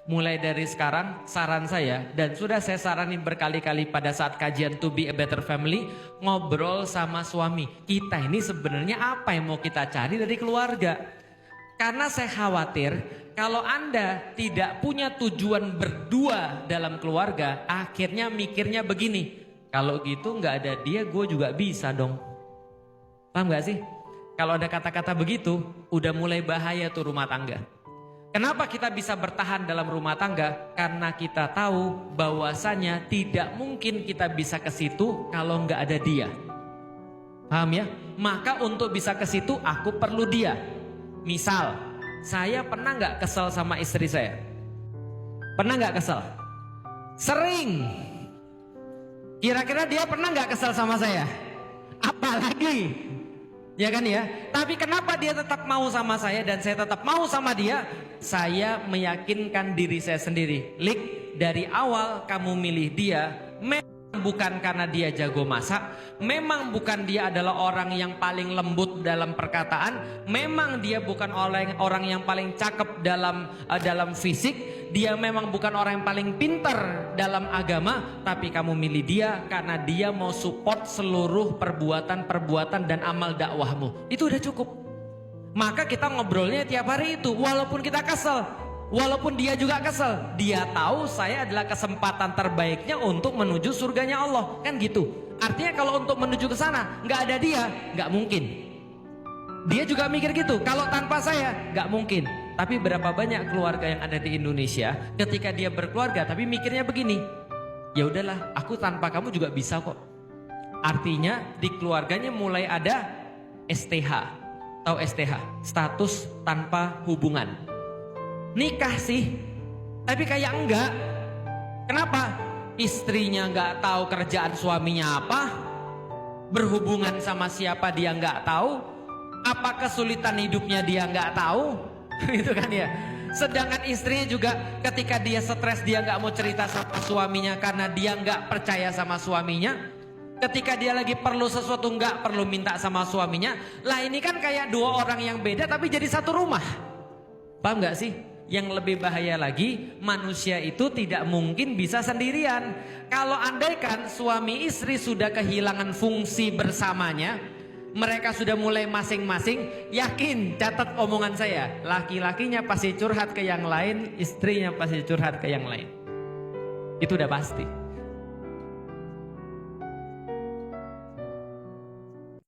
Mulai dari sekarang saran saya, dan sudah saya saranin berkali-kali pada saat kajian To Be a Better Family, ngobrol sama suami. Kita ini sebenarnya apa yang mau kita cari dari keluarga? Karena saya khawatir kalau Anda tidak punya tujuan berdua dalam keluarga, akhirnya mikirnya begini, kalau gitu nggak ada dia gue juga bisa dong. Paham gak sih? Kalau ada kata-kata begitu, udah mulai bahaya tuh rumah tangga. Kenapa kita bisa bertahan dalam rumah tangga? Karena kita tahu bahwasanya tidak mungkin kita bisa ke situ kalau nggak ada dia. Paham ya? Maka untuk bisa ke situ aku perlu dia. Misal, saya pernah nggak kesel sama istri saya? Pernah nggak kesel? Sering. Kira-kira dia pernah nggak kesel sama saya? Apalagi? Ya kan ya? Tapi kenapa dia tetap mau sama saya dan saya tetap mau sama dia? Saya meyakinkan diri saya sendiri. Lik, dari awal kamu milih dia, memang bukan karena dia jago masak, memang bukan dia adalah orang yang paling lembut dalam perkataan, memang dia bukan orang yang paling cakep dalam fisik, dia memang bukan orang yang paling pintar dalam agama, tapi kamu milih dia karena dia mau support seluruh perbuatan dan amal dakwahmu. Itu udah cukup. Maka kita ngobrolnya tiap hari itu, walaupun kita kesel, walaupun dia juga kesel, dia tahu saya adalah kesempatan terbaiknya untuk menuju surganya Allah, kan gitu. Artinya kalau untuk menuju ke sana nggak ada dia, nggak mungkin. Dia juga mikir gitu, kalau tanpa saya nggak mungkin. Tapi berapa banyak keluarga yang ada di Indonesia ketika dia berkeluarga tapi mikirnya begini, ya udahlah, aku tanpa kamu juga bisa kok. Artinya di keluarganya mulai ada STH. Tahu STH? Status tanpa hubungan. Nikah sih, tapi kayak enggak. Kenapa? Istrinya enggak tahu kerjaan suaminya apa, berhubungan sama siapa dia enggak tahu, apa kesulitan hidupnya dia enggak tahu. Itu kan ya. Sedangkan istrinya juga ketika dia stres, dia enggak mau cerita sama suaminya karena dia enggak percaya sama suaminya. Ketika dia lagi perlu sesuatu nggak perlu minta sama suaminya. Lah ini kan kayak dua orang yang beda tapi jadi satu rumah. Paham nggak sih? Yang lebih bahaya lagi, manusia itu tidak mungkin bisa sendirian. Kalau andaikan suami istri sudah kehilangan fungsi bersamanya, mereka sudah mulai masing-masing, yakin, catat omongan saya, laki-lakinya pasti curhat ke yang lain, istrinya pasti curhat ke yang lain. Itu udah pasti.